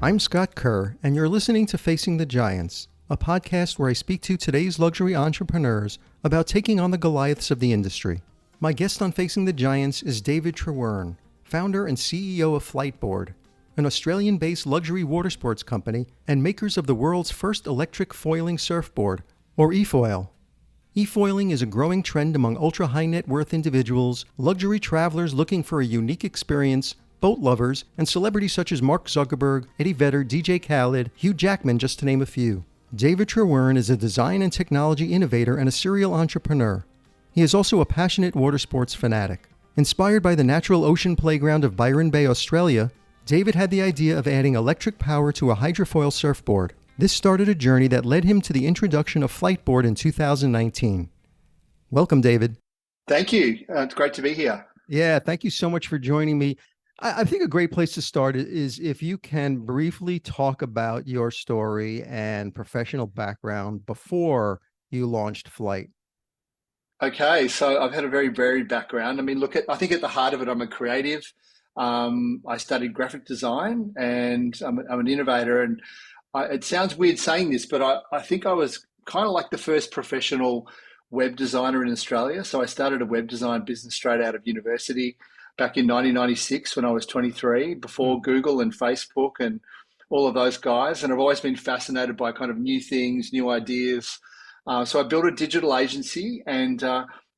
I'm Scott Kerr, and you're listening to Facing the Giants, a podcast where I speak to today's luxury entrepreneurs about taking on the Goliaths of the industry. My guest on Facing the Giants is David Trewern, founder and CEO of Fliteboard, an Australian-based luxury water sports company and makers of the world's first electric foiling surfboard, or e-foil. E-foiling is a growing trend among ultra-high net worth individuals, luxury travelers looking for a unique experience, boat lovers, and celebrities such as Mark Zuckerberg, Eddie Vedder, DJ Khaled, Hugh Jackman, just to name a few. David Trewern is a design and technology innovator and a serial entrepreneur. He is also a passionate water sports fanatic. Inspired by the natural ocean playground of Byron Bay, Australia, David had the idea of adding electric power to a hydrofoil surfboard. This started a journey that led him to the introduction of Fliteboard in 2019. Welcome, David. Thank you. It's great to be here. Yeah, thank you so much for joining me. I think a great place to start is if you can briefly talk about your story and professional background before you launched Flite. Okay, so I've had a very varied background. I mean, I think at the heart of it, I'm a creative. I studied graphic design and I'm an innovator. And it sounds weird saying this, but I think I was kind of like the first professional web designer in Australia. So I started a web design business straight out of university back in 1996 when I was 23, before Google and Facebook and all of those guys. And I've always been fascinated by kind of new things, new ideas. So I built a digital agency and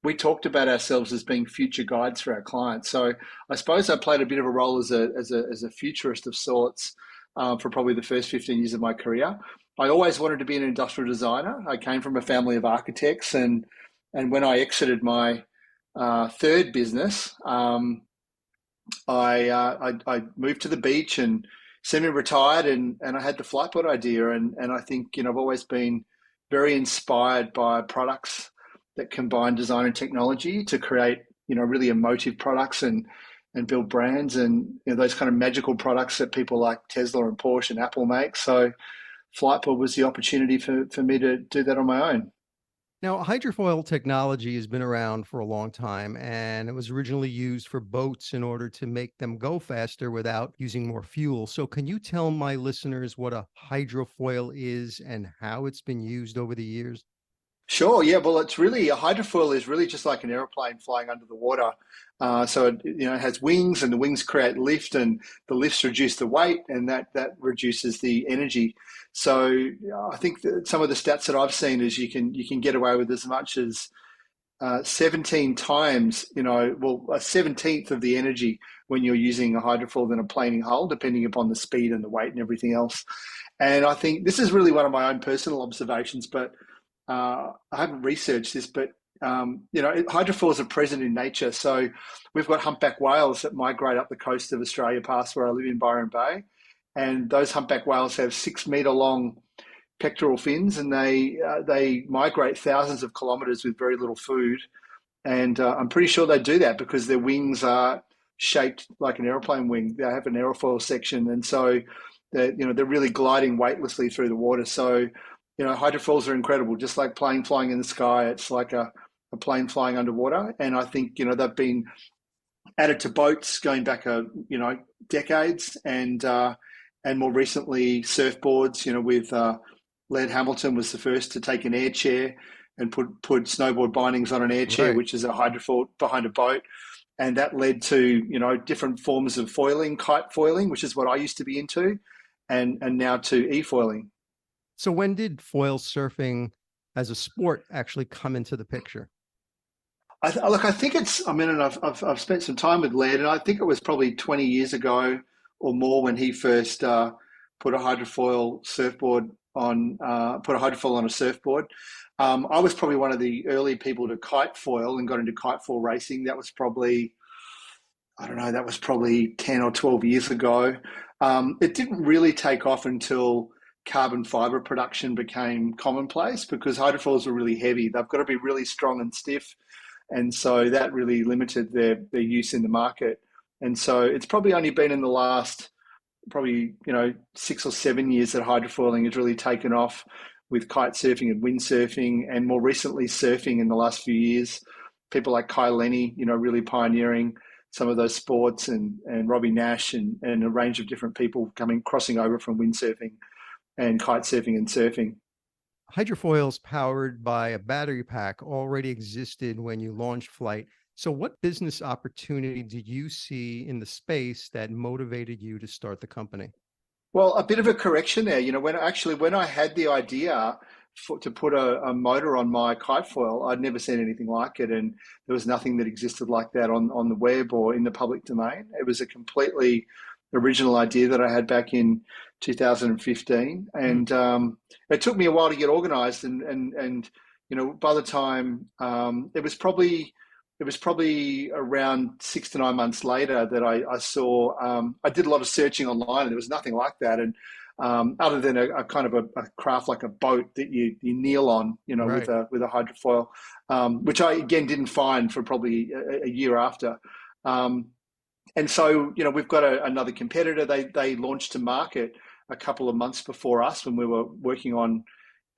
we talked about ourselves as being future guides for our clients. So I suppose I played a bit of a role as a futurist of sorts for probably the first 15 years of my career. I always wanted to be an industrial designer. I came from a family of architects, and when I exited my third business, I moved to the beach and semi-retired, and I had the Fliteboard idea, and I think I've always been very inspired by products that combine design and technology to create really emotive products and build brands and those kind of magical products that people like Tesla and Porsche and Apple make. So Fliteboard was the opportunity for me to do that on my own. Now, hydrofoil technology has been around for a long time, and it was originally used for boats in order to make them go faster without using more fuel. So can you tell my listeners what a hydrofoil is and how it's been used over the years? Sure. Yeah. Well, a hydrofoil is really just like an airplane flying under the water. So it has wings, and the wings create lift, and the lifts reduce the weight, and that reduces the energy. So I think that some of the stats that I've seen is you can get away with as much as 17 times, a 17th of the energy when you're using a hydrofoil than a planing hull, depending upon the speed and the weight and everything else. And I think this is really one of my own personal observations, but I haven't researched this, but hydrofoils are present in nature. So we've got humpback whales that migrate up the coast of Australia, past where I live in Byron Bay, and those humpback whales have 6-meter long pectoral fins, and they migrate thousands of kilometers with very little food. And I'm pretty sure they do that because their wings are shaped like an airplane wing. They have an aerofoil section, and so they're really gliding weightlessly through the water. So hydrofoils are incredible, just like plane flying in the sky. It's like a plane flying underwater. And I think, they've been added to boats going back, decades, and more recently surfboards, with Laird Hamilton was the first to take an air chair and put snowboard bindings on an air chair, right, which is a hydrofoil behind a boat. And that led to, different forms of foiling, kite foiling, which is what I used to be into, and now to e-foiling. So when did foil surfing as a sport actually come into the picture? I think and I've spent some time with Laird, and I think it was probably 20 years ago or more when he first put a hydrofoil on a surfboard. I was probably one of the early people to kite foil and got into kite foil racing. That was probably 10 or 12 years ago. It didn't really take off until carbon fiber production became commonplace, because hydrofoils were really heavy. They've got to be really strong and stiff. And so that really limited their use in the market. And so it's probably only been in the last 6 or 7 years that hydrofoiling has really taken off, with kite surfing and windsurfing, and more recently surfing in the last few years. People like Kai Lenny, really pioneering some of those sports, and Robbie Nash and a range of different people crossing over from windsurfing and kite surfing and surfing. Hydrofoils powered by a battery pack already existed when you launched Flite. So, what business opportunity did you see in the space that motivated you to start the company? Well, a bit of a correction there. When I had the idea to put a motor on my kite foil, I'd never seen anything like it, and there was nothing that existed like that on the web or in the public domain. It was a completely original idea that I had back in 2015, and it took me a while to get organised. And by the time it was probably around 6 to 9 months later that I saw. I did a lot of searching online, and there was nothing like that. And other than a kind of a craft like a boat that you kneel on, Right. with a hydrofoil, which I again didn't find for probably a year after. And so, we've got another competitor. They launched to market a couple of months before us when we were working on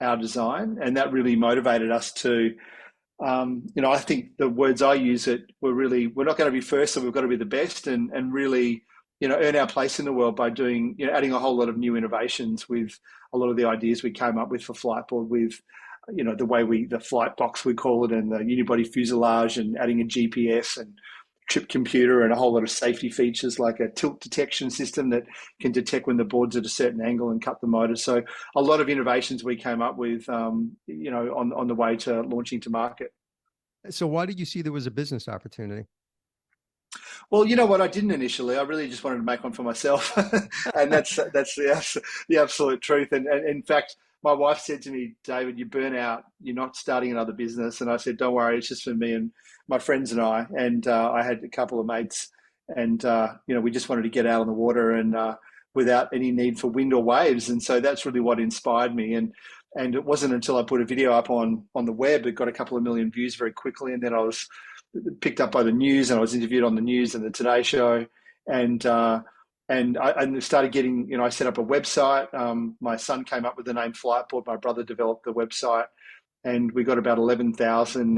our design, and that really motivated us to. I think the words I use we're not going to be first, so we've got to be the best, and really, earn our place in the world by doing, adding a whole lot of new innovations with a lot of the ideas we came up with for Fliteboard, with, the flight box, we call it, and the unibody fuselage, and adding a GPS and trip computer and a whole lot of safety features like a tilt detection system that can detect when the board's at a certain angle and cut the motor. So a lot of innovations we came up with, on the way to launching to market. So, why did you see there was a business opportunity? Well, you know what? I didn't initially. I really just wanted to make one for myself, and that's the absolute truth. And in fact, my wife said to me, "David, you burn out. You're not starting another business." And I said, "Don't worry, it's just for me and my friends and I." And I had a couple of mates, and we just wanted to get out on the water and without any need for wind or waves. And so that's really what inspired me. And it wasn't until I put a video up on the web, it got a couple of million views very quickly, and then I was picked up by the news, and I was interviewed on the news and the Today Show, and I started getting, I set up a website. My son came up with the name Fliteboard. My brother developed the website, and we got about 11,000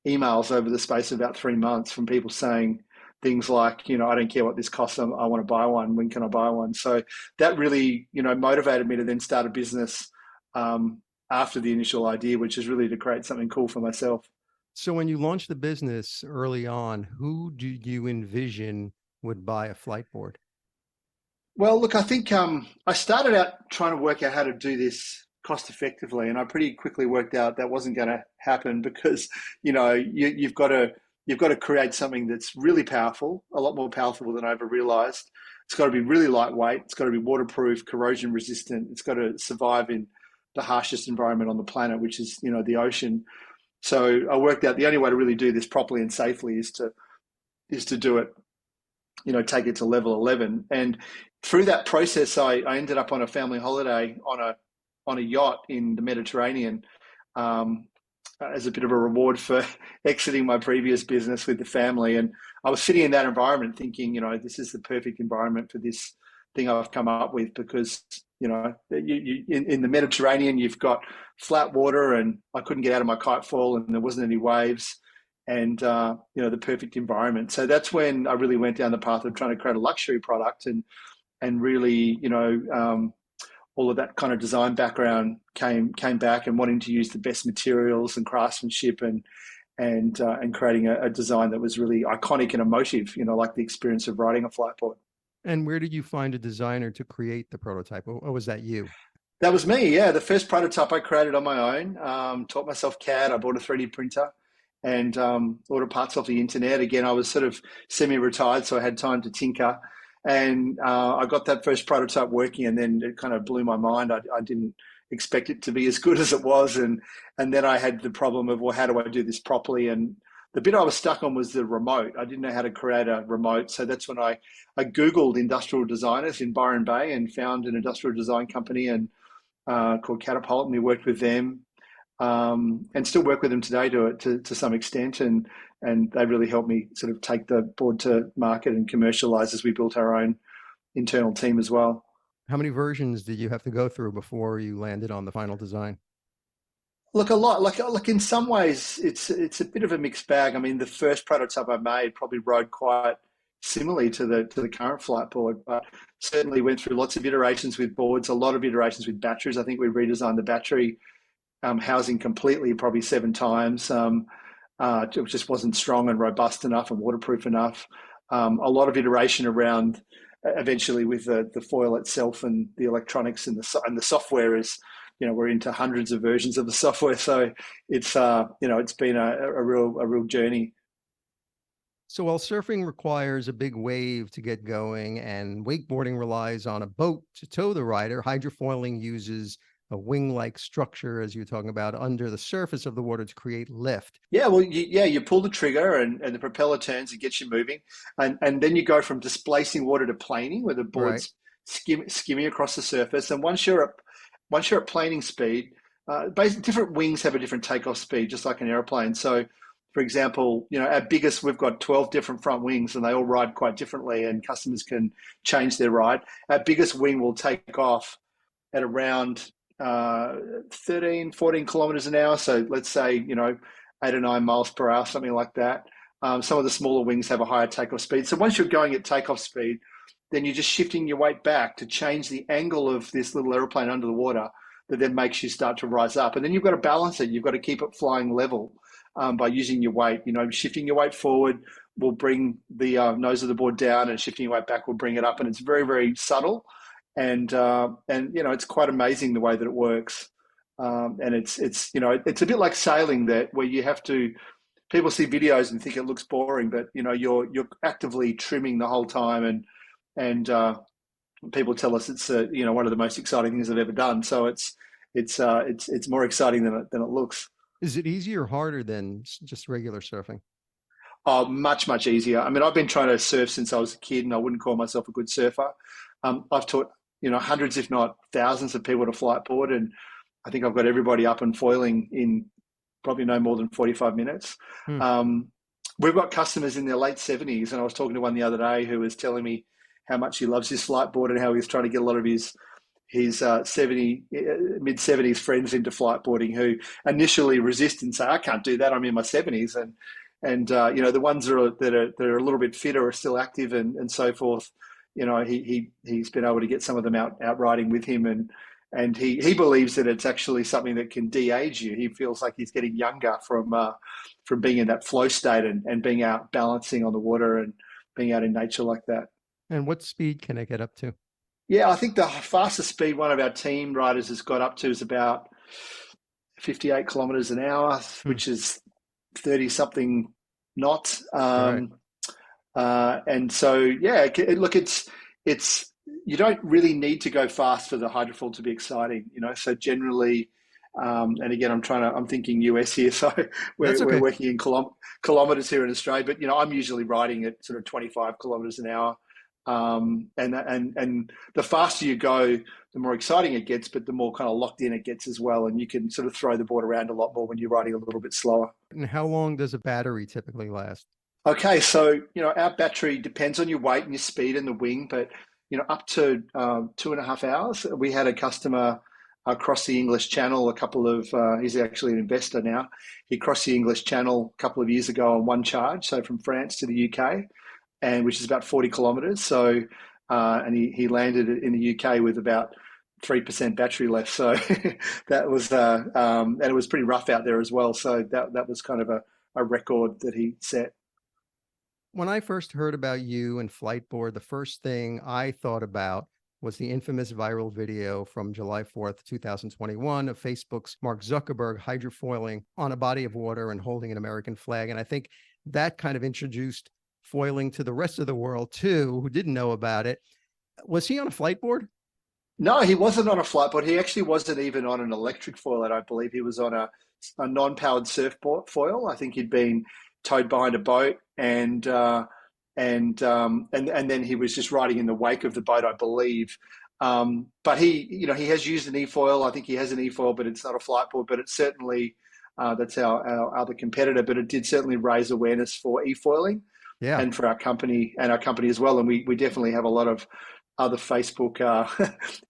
emails over the space of about 3 months from people saying things like, I don't care what this costs. I want to buy one. When can I buy one? So that really, motivated me to then start a business after the initial idea, which is really to create something cool for myself. So, when you launched the business early on, who did you envision would buy a Flite board? Well, look, I think I started out trying to work out how to do this cost effectively, and I pretty quickly worked out that wasn't going to happen because you've got to create something that's really powerful, a lot more powerful than I ever realized. It's got to be really lightweight. It's got to be waterproof, corrosion resistant. It's got to survive in the harshest environment on the planet, which is the ocean. So I worked out the only way to really do this properly and safely is to do it, take it to level 11. And through that process, I ended up on a family holiday on a yacht in the Mediterranean, as a bit of a reward for exiting my previous business with the family. And I was sitting in that environment thinking, this is the perfect environment for this thing I've come up with, because in the Mediterranean, you've got flat water, and I couldn't get out of my kite foil, and there wasn't any waves, and the perfect environment. So that's when I really went down the path of trying to create a luxury product, and really, all of that kind of design background came back, and wanting to use the best materials and craftsmanship, and creating a design that was really iconic and emotive, like the experience of riding a Fliteboard. And where did you find a designer to create the prototype? Or was that you? That was me, yeah. The first prototype I created on my own. Taught myself CAD. I bought a 3D printer and ordered parts off the internet. Again, I was sort of semi-retired, so I had time to tinker. And I got that first prototype working, and then it kind of blew my mind. I didn't expect it to be as good as it was. And then I had the problem of, well, how do I do this properly? And the bit I was stuck on was the remote. I didn't know how to create a remote. So that's when I Googled industrial designers in Byron Bay and found an industrial design company and called Catapult, and we worked with them, and still work with them today to some extent. And they really helped me sort of take the board to market and commercialize as we built our own internal team as well. How many versions did you have to go through before you landed on the final design? Look, a lot. Like in some ways, it's a bit of a mixed bag. I mean, the first prototype I made probably rode quite similarly to the current flight board, but certainly went through lots of iterations with boards, a lot of iterations with batteries. I think we redesigned the battery housing completely probably 7 times. It just wasn't strong and robust enough and waterproof enough. A lot of iteration around eventually with the foil itself and the electronics and the software is, we're into hundreds of versions of the software. So it's, it's been a real journey. So while surfing requires a big wave to get going and wakeboarding relies on a boat to tow the rider, hydrofoiling uses a wing-like structure, as you're talking about, under the surface of the water to create lift. Yeah, well, you pull the trigger and the propeller turns and gets you moving. And then you go from displacing water to planing, where the board's skimming across the surface. And once you're at planing speed, basically different wings have a different takeoff speed, just like an airplane. So, for example, we've got 12 different front wings and they all ride quite differently and customers can change their ride. Our biggest wing will take off at around 13, 14 kilometers an hour. So let's say, 8 or 9 miles per hour, something like that. Some of the smaller wings have a higher takeoff speed. So once you're going at takeoff speed, then you're just shifting your weight back to change the angle of this little airplane under the water that then makes you start to rise up. And then you've got to balance it. You've got to keep it flying level by using your weight. Shifting your weight forward will bring the nose of the board down, and shifting your weight back will bring it up. And it's very, very subtle. And it's quite amazing the way that it works. And it's a bit like sailing, where you have to. People see videos and think it looks boring, but you're actively trimming the whole time, and people tell us it's one of the most exciting things I've ever done. So it's more exciting than it looks. Is it easier or harder than just regular surfing? Oh, much, much easier. I mean, I've been trying to surf since I was a kid, and I wouldn't call myself a good surfer. I've taught hundreds, if not thousands, of people to fliteboard, and I think I've got everybody up and foiling in probably no more than 45 minutes. We've got customers in their late 70s, and I was talking to one the other day who was telling me how much he loves his fliteboard and how he's trying to get a lot of his mid-70s friends into fliteboarding, who initially resist and say, I can't do that, I'm in my 70s. And the ones that are a little bit fitter are still active and so forth. He's been able to get some of them out riding with him, and he believes that it's actually something that can de-age you. He feels like he's getting younger from being in that flow state and being out balancing on the water and being out in nature like that. And what speed can it get up to? Yeah, I think the fastest speed one of our team riders has got up to is about 58 kilometers an hour, which is 30 something knots. And so, yeah, look, it's you don't really need to go fast for the hydrofoil to be exciting, So generally, and again, I'm thinking US here, so we're working in kilometers here in Australia. But I'm usually riding at sort of 25 kilometers an hour. And the faster you go, the more exciting it gets, but the more kind of locked in it gets as well. And you can sort of throw the board around a lot more when you're riding a little bit slower. And how long does a battery typically last? Okay, so our battery depends on your weight and your speed and the wing, but up to 2.5 hours. We had a customer across the English Channel he's actually an investor now. He crossed the English Channel a couple of years ago on one charge, so from France to the UK, and which is about 40 kilometers. So, and he landed in the UK with about 3% battery left. So that was, and it was pretty rough out there as well. So that was kind of a record that he set. When I first heard about you and Fliteboard, the first thing I thought about was the infamous viral video from July 4th, 2021 of Facebook's Mark Zuckerberg hydrofoiling on a body of water and holding an American flag. And I think that kind of introduced foiling to the rest of the world too, who didn't know about it. Was he on a Fliteboard? No, he wasn't on a Fliteboard. He actually wasn't even on an electric foil. I don't believe he was on a non-powered surfboard foil. I think he'd been towed behind a boat, and then he was just riding in the wake of the boat, I believe. But he has used an e-foil. I think he has an e-foil, but it's not a Fliteboard. But it's certainly that's our other competitor. But it did certainly raise awareness for e-foiling, and for our company as well. And we definitely have a lot of other Facebook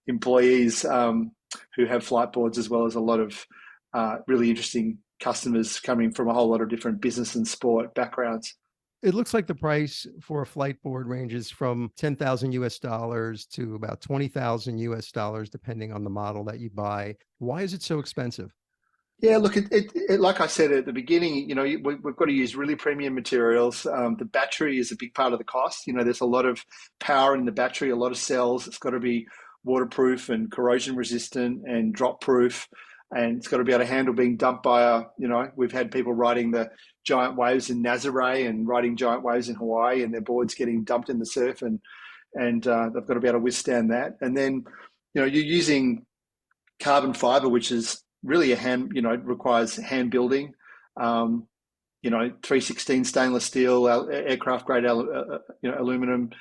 employees who have Fliteboards, as well as a lot of really interesting customers coming from a whole lot of different business and sport backgrounds. It looks like the price for a Fliteboard ranges from 10,000 US dollars to about 20,000 US dollars, depending on the model that you buy. Why is it so expensive? Yeah, look, like I said at the beginning, we've got to use really premium materials. The battery is a big part of the cost. There's a lot of power in the battery, a lot of cells. It's got to be waterproof and corrosion resistant and drop proof. And it's got to be able to handle being dumped by we've had people riding the giant waves in Nazare and riding giant waves in Hawaii, and their boards getting dumped in the surf, and they've got to be able to withstand that. And then, you're using carbon fiber, which is really requires hand building. 316 stainless steel, aircraft grade, aluminum,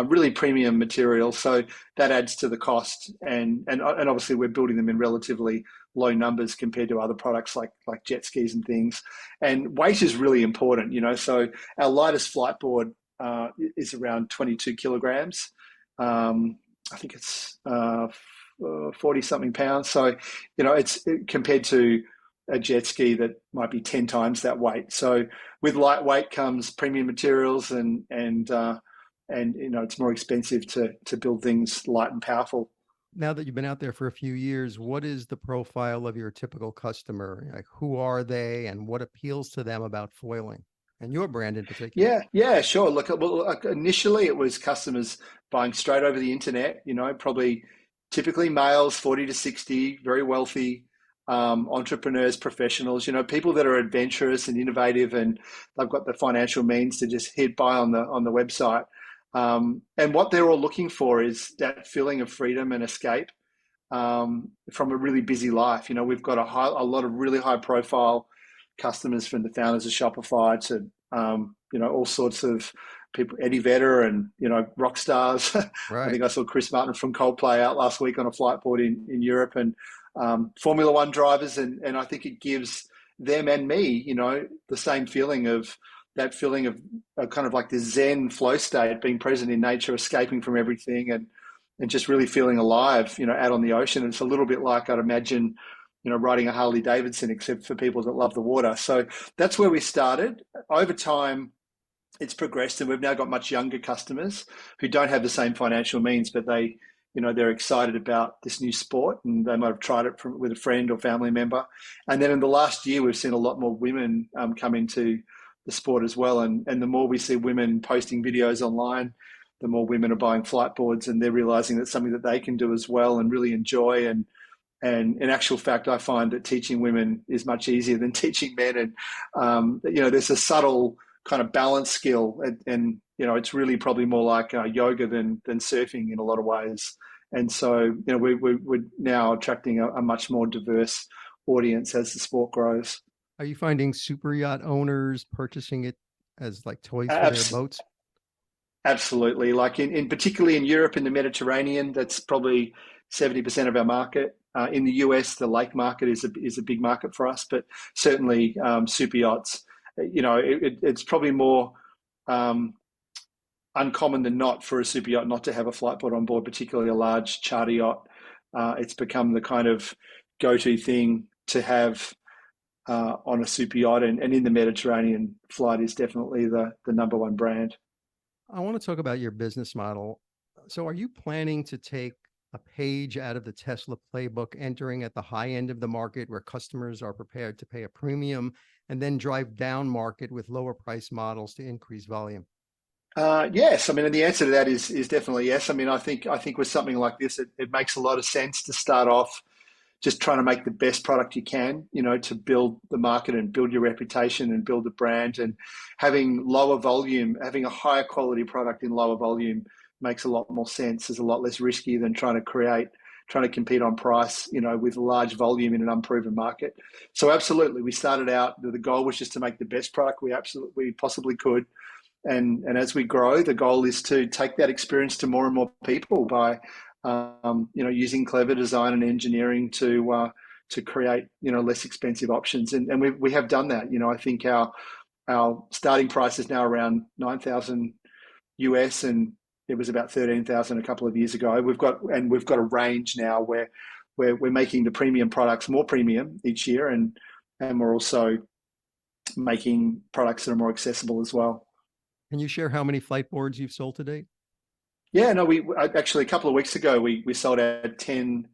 really premium material. So that adds to the cost, and obviously we're building them in relatively low numbers compared to other products like jet skis and things. And weight is really important. So our lightest Fliteboard is around 22 kilograms. I think it's 40 something pounds. So, it's compared to a jet ski that might be 10 times that weight. So with lightweight comes premium materials, and it's more expensive to build things light and powerful. Now that you've been out there for a few years, what is the profile of your typical customer? Like, who are they and what appeals to them about foiling and your brand in particular? Yeah, sure. Look, initially it was customers buying straight over the internet, probably typically males, 40 to 60, very wealthy, entrepreneurs, professionals, people that are adventurous and innovative, and they've got the financial means to just hit buy on the website. And what they're all looking for is that feeling of freedom and escape from a really busy life. We've got a lot of really high profile customers, from the founders of Shopify to all sorts of people, Eddie Vedder and rock stars. Right. I think I saw Chris Martin from Coldplay out last week on a Fliteboard in Europe, and Formula One drivers, and I think it gives them and me, the same feeling of kind of like this Zen flow state, being present in nature, escaping from everything, and just really feeling alive, out on the ocean. And it's a little bit like I'd imagine, riding a Harley Davidson, except for people that love the water. So that's where we started. Over time, it's progressed, and we've now got much younger customers who don't have the same financial means, but they're excited about this new sport, and they might have tried it with a friend or family member. And then in the last year, we've seen a lot more women come into the sport as well. And the more we see women posting videos online, the more women are buying Fliteboards, and they're realizing that's something that they can do as well and really enjoy. And in actual fact, I find that teaching women is much easier than teaching men. And, there's a subtle kind of balance skill, and it's really probably more like yoga than surfing in a lot of ways. And so, we're now attracting a much more diverse audience as the sport grows. Are you finding super yacht owners purchasing it as like toys for their boats? Absolutely. Like in particularly in Europe, in the Mediterranean, that's probably 70% of our market. In the US, the lake market is a big market for us, but certainly super yachts. It's probably more uncommon than not for a super yacht not to have a Fliteboard on board, particularly a large charter yacht. It's become the kind of go-to thing to have on a super yacht, and in the Mediterranean, Flite is definitely the number one brand. I want to talk about your business model. So are you planning to take a page out of the Tesla playbook, entering at the high end of the market where customers are prepared to pay a premium, and then drive down market with lower price models to increase volume? Yes. I mean, and the answer to that is definitely yes. I mean, I think with something like this, it makes a lot of sense to start off just trying to make the best product you can, to build the market and build your reputation and build a brand. And having lower volume, having a higher quality product in lower volume makes a lot more sense. It's a lot less risky than trying to compete on price, with large volume in an unproven market. So absolutely, we started out, the goal was just to make the best product we possibly could. And as we grow, the goal is to take that experience to more and more people by using clever design and engineering to create less expensive options, and we have done that. I think our starting price is now around 9,000 US, and it was about 13,000 a couple of years ago. We've got a range now where we're making the premium products more premium each year, and we're also making products that are more accessible as well. Can you share how many Fliteboards you've sold to date? Yeah, no, we actually a couple of weeks ago we sold our 10,000th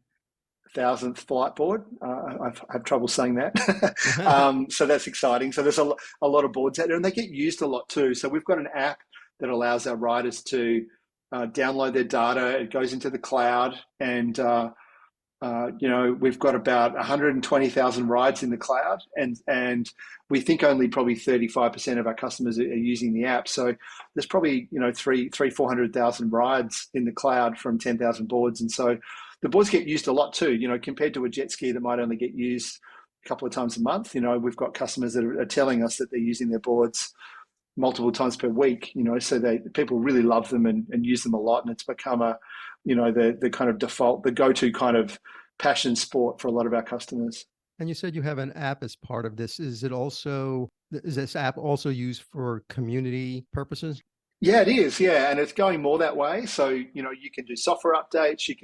Fliteboard. I have trouble saying that, so that's exciting. So there's a lot of boards out there, and they get used a lot too. So we've got an app that allows our riders to download their data. It goes into the cloud, and we've got about 120,000 rides in the cloud, and we think only probably 35% of our customers are using the app. So there's probably 400,000 rides in the cloud from 10,000 boards, and so the boards get used a lot too. Compared to a jet ski that might only get used a couple of times a month. We've got customers that are telling us that they're using their boards multiple times per week. So people really love them and use them a lot, and it's become the kind of default, the go-to kind of passion sport for a lot of our customers. And you said you have an app as part of this. Is this app also used for community purposes? Yeah, it is. Yeah, and it's going more that way. So you can do software updates. You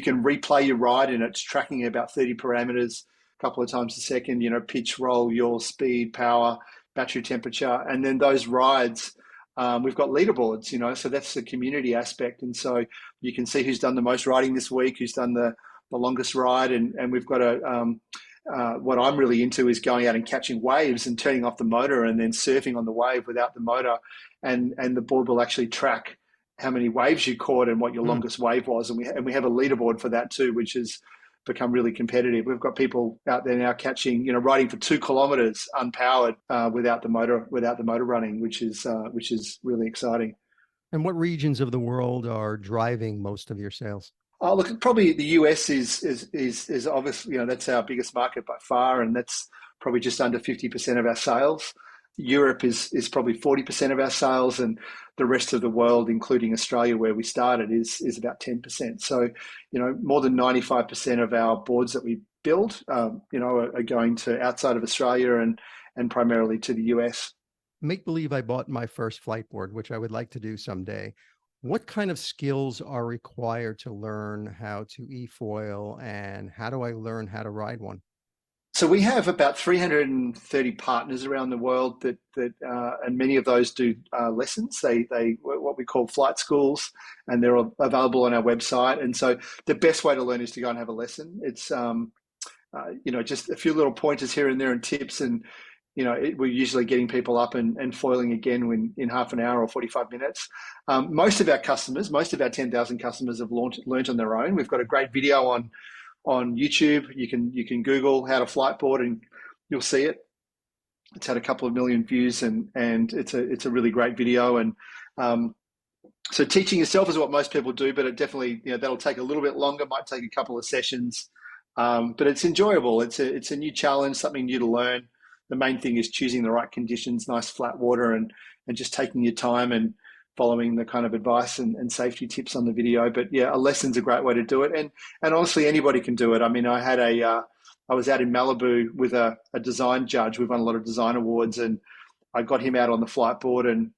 can replay your ride, and it's tracking about 30 parameters a couple of times a second. Pitch, roll, yaw, speed, power, battery temperature, and then those rides. We've got leaderboards. So that's the community aspect, and so you can see who's done the most riding this week, who's done the longest ride, and we've got what I'm really into is going out and catching waves and turning off the motor and then surfing on the wave without the motor, and the board will actually track how many waves you caught and what your longest wave was, and we have a leaderboard for that too, which has become really competitive. We've got people out there now catching, riding for 2 kilometers unpowered without the motor running, which is really exciting. And what regions of the world are driving most of your sales? Look, probably the US is obviously, that's our biggest market by far, and that's probably just under 50% of our sales. Europe is probably 40% of our sales, and the rest of the world, including Australia, where we started, is about 10%. So, more than 95% of our boards that we build, are going to outside of Australia and primarily to the US. Make believe I bought my first Fliteboard, which I would like to do someday. What kind of skills are required to learn how to e-foil, and how do I learn how to ride one? So we have about 330 partners around the world that and many of those do lessons. They what we call flight schools, and they're available on our website. And so the best way to learn is to go and have a lesson. It's just a few little pointers here and there and tips, and we're usually getting people up and foiling again in half an hour or 45 minutes. Most of our 10,000 customers have learned on their own. We've got a great video on YouTube. You can Google how to Fliteboard and you'll see it. It's had a couple of million views, and it's a really great video. And so teaching yourself is what most people do, but it definitely that'll take a little bit longer. Might take a couple of sessions, but it's enjoyable. It's a new challenge, something new to learn. The main thing is choosing the right conditions, nice flat water, and just taking your time and following the kind of advice and safety tips on the video. But yeah, a lesson's a great way to do it. And honestly, anybody can do it. I mean, I was out in Malibu with a design judge. We've won a lot of design awards, and I got him out on the Fliteboard, and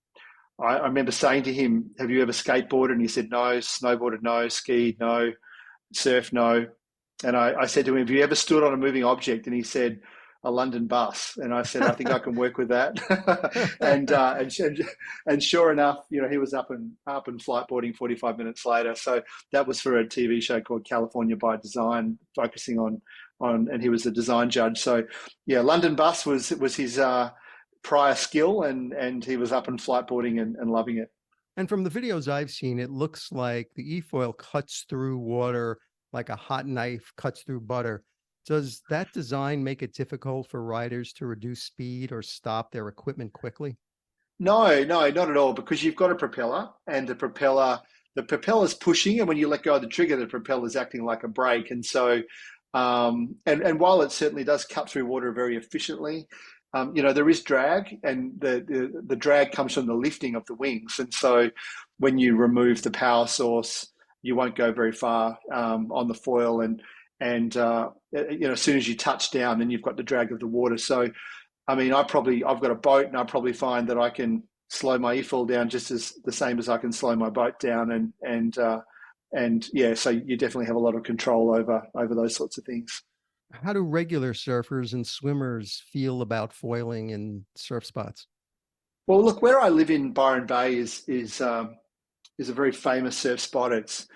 I remember saying to him, "Have you ever skateboarded?" And he said, "No." Snowboarded? No. Skied? No. Surfed? No. And I said to him, "Have you ever stood on a moving object?" And he said, "A London bus." And I said, "I think I can work with that." and sure enough, he was up and Fliteboarding 45 minutes later. So that was for a TV show called California by Design, focusing on, and he was a design judge. So yeah, London bus was his prior skill, and he was up and Fliteboarding and loving it. And from the videos I've seen, it looks like the e-foil cuts through water like a hot knife cuts through butter. Does that design make it difficult for riders to reduce speed or stop their equipment quickly? No, not at all, because you've got a propeller, and the propeller's pushing, and when you let go of the trigger, the propeller's acting like a brake. And so, and while it certainly does cut through water very efficiently, there is drag, and the drag comes from the lifting of the wings. And so when you remove the power source, you won't go very far on the foil, and as soon as you touch down, then you've got the drag of the water. So, I mean, I've got a boat, and I probably find that I can slow my e-foil down just as the same as I can slow my boat down, and And yeah, so you definitely have a lot of control over those sorts of things. How do regular surfers and swimmers feel about foiling in surf spots? Well, look, where I live in Byron Bay is a very famous surf spot. It's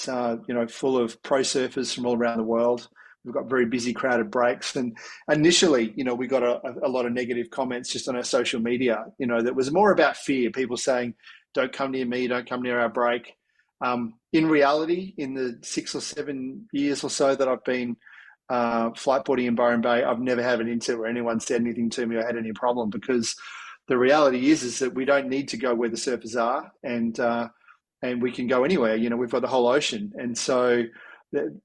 full of pro surfers from all around the world. We've got very busy, crowded breaks, and initially, we got a lot of negative comments just on our social media. That was more about fear. People saying, "Don't come near me. Don't come near our break." In reality, in the 6 or 7 years or so that I've been flightboarding in Byron Bay, I've never had an incident where anyone said anything to me or had any problem, because the reality is that we don't need to go where the surfers are, and we can go anywhere. We've got the whole ocean, and so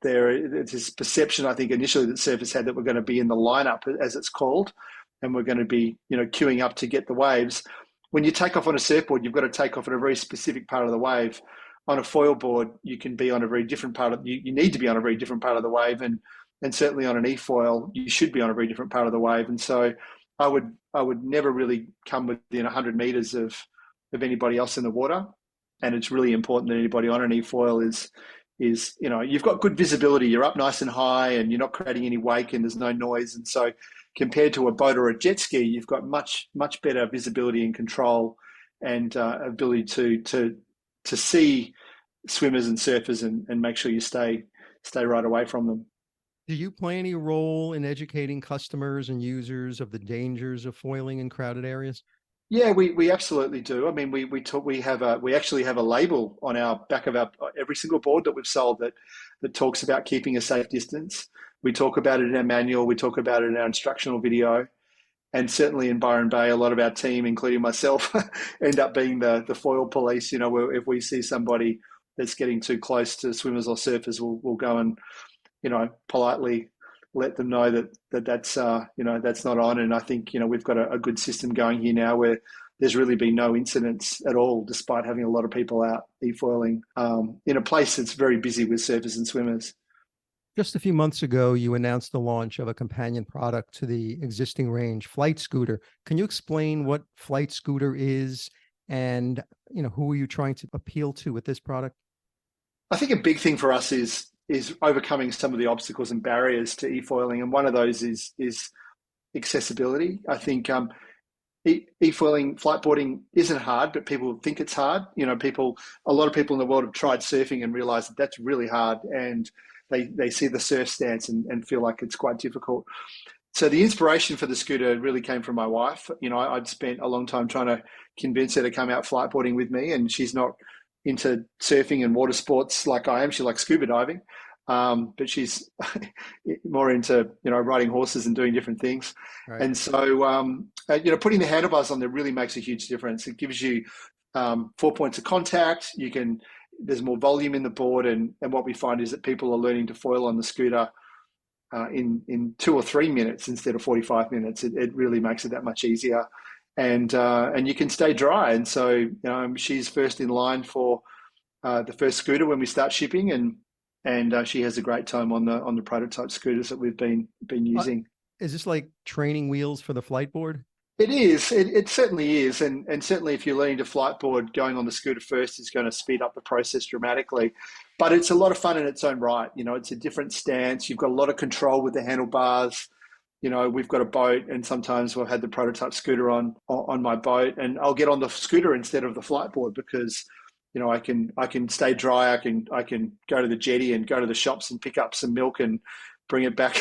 there's this perception, I think, initially that surfers had, that we're going to be in the lineup, as it's called, and we're going to be, queuing up to get the waves. When you take off on a surfboard, you've got to take off at a very specific part of the wave. On a foil board, you can be on a very different part of. You need to be on a very different part of the wave, and certainly on an e-foil, you should be on a very different part of the wave. And so, I would never really come within 100 meters of anybody else in the water. And it's really important that anybody on an e-foil is you've got good visibility. You're up nice and high, and you're not creating any wake, and there's no noise. And so, compared to a boat or a jet ski, you've got much better visibility and control, and ability to see swimmers and surfers, and make sure you stay right away from them. Do you play any role in educating customers and users of the dangers of foiling in crowded areas? Yeah, we absolutely do. I mean, we actually have a label on our back of our every single board that we've sold that talks about keeping a safe distance. We talk about it in our manual. We talk about it in our instructional video, and certainly in Byron Bay, a lot of our team, including myself, end up being the foil police. Where if we see somebody that's getting too close to swimmers or surfers, we'll go and politely let them know that's that's not on. And I think we've got a good system going here now, where there's really been no incidents at all, despite having a lot of people out e-foiling in a place that's very busy with surfers and swimmers. Just a few months ago, you announced the launch of a companion product to the existing range, Flitescooter. Can you explain what Flitescooter is, and who are you trying to appeal to with this product? I think a big thing for us is overcoming some of the obstacles and barriers to e-foiling, and one of those is accessibility. I think e-foiling, fliteboarding isn't hard, but people think it's hard. A lot of people in the world have tried surfing and realized that that's really hard, and they see the surf stance and feel like it's quite difficult. So the inspiration for the scooter really came from my wife. I'd spent a long time trying to convince her to come out fliteboarding with me, and she's not into surfing and water sports like I am. She likes scuba diving, but she's more into riding horses and doing different things. Right. And so putting the handlebars on there really makes a huge difference. It gives you 4 points of contact. There's more volume in the board, and what we find is that people are learning to foil on the scooter in 2 or 3 minutes instead of 45 minutes. It really makes it that much easier. And you can stay dry. And so she's first in line for the first scooter when we start shipping, and she has a great time on the prototype scooters that we've been using. Is this like training wheels for the Fliteboard? It is. It certainly is, and certainly if you're learning to Fliteboard, going on the scooter first is going to speed up the process dramatically. But it's a lot of fun in its own right. It's a different stance. You've got a lot of control with the handlebars. We've got a boat, and sometimes we've had the prototype scooter on my boat, and I'll get on the scooter instead of the Fliteboard because, I can stay dry. I can go to the jetty and go to the shops and pick up some milk and bring it back,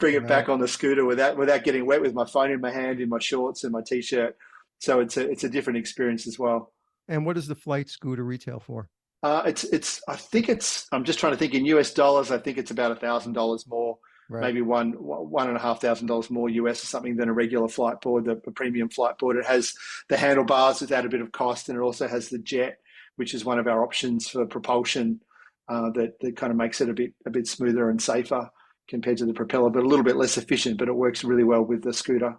back on the scooter without getting wet with my phone in my hand, in my shorts and my t-shirt. So it's a different experience as well. And what does the Flitescooter retail for? I think I'm just trying to think in US dollars. I think it's about $1,000 more. Right. Maybe $1,500 more US or something than a regular Fliteboard, the premium Fliteboard. It has the handlebars without a bit of cost, and it also has the jet, which is one of our options for propulsion that kind of makes it a bit smoother and safer compared to the propeller, but a little bit less efficient, but it works really well with the scooter.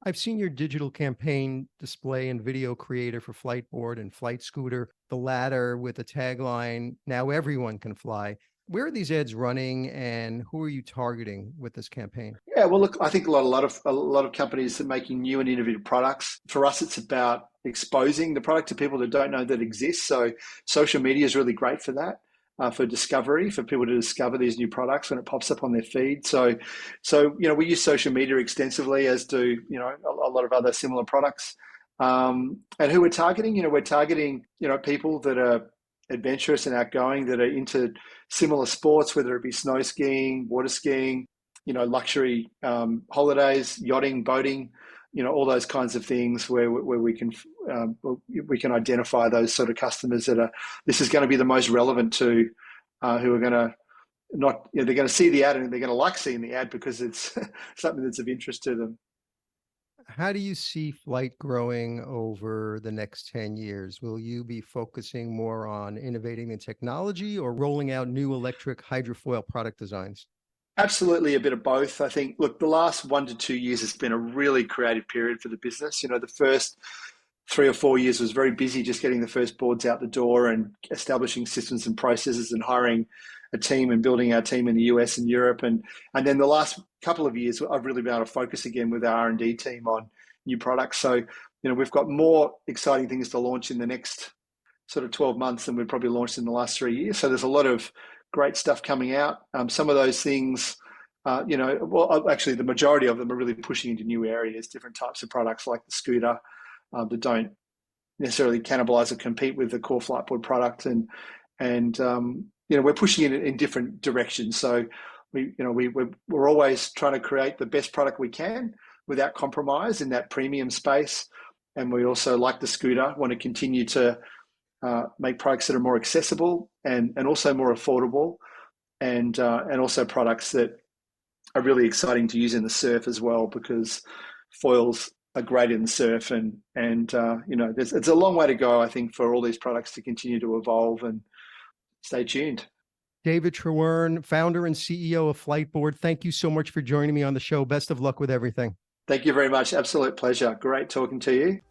I've seen your digital campaign display and video creator for Fliteboard and Flitescooter, the latter with a tagline, "Now everyone can fly." Where are these ads running, and who are you targeting with this campaign? Yeah, well, look, I think a lot of companies are making new and innovative products. For us, it's about exposing the product to people that don't know that exists. So social media is really great for that. for discovery, for people to discover these new products when it pops up on their feed. So we use social media extensively, as do a lot of other similar products. And who we're targeting, we're targeting people that are adventurous and outgoing, that are into similar sports, whether it be snow skiing, water skiing, luxury holidays, yachting, boating, all those kinds of things where we can identify those sort of customers this is going to be the most relevant to, who are going to they're going to see the ad and they're going to like seeing the ad because it's something that's of interest to them. How do you see Flite growing over the next 10 years? Will you be focusing more on innovating in technology or rolling out new electric hydrofoil product designs? Absolutely, a bit of both. I think, look, the last 1 to 2 years has been a really creative period for the business. The first 3 or 4 years was very busy just getting the first boards out the door and establishing systems and processes and hiring a team and building our team in the US and Europe. And then the last couple of years, I've really been able to focus again with our R&D team on new products. So, we've got more exciting things to launch in the next sort of 12 months than we've probably launched in the last 3 years. So there's a lot of great stuff coming out. Some of those things, actually the majority of them are really pushing into new areas, different types of products like the scooter that don't necessarily cannibalize or compete with the core Fliteboard product. And we're pushing it in different directions. So we're always trying to create the best product we can without compromise in that premium space. And we also, like the scooter, want to continue to make products that are more accessible and also more affordable, and also products that are really exciting to use in the surf as well, because foils are great in the surf, and it's a long way to go, I think, for all these products to continue to evolve. And stay tuned. David Trewern, founder and CEO of Fliteboard, thank you so much for joining me on the show. Best of luck with everything. Thank you very much. Absolute pleasure. Great talking to you.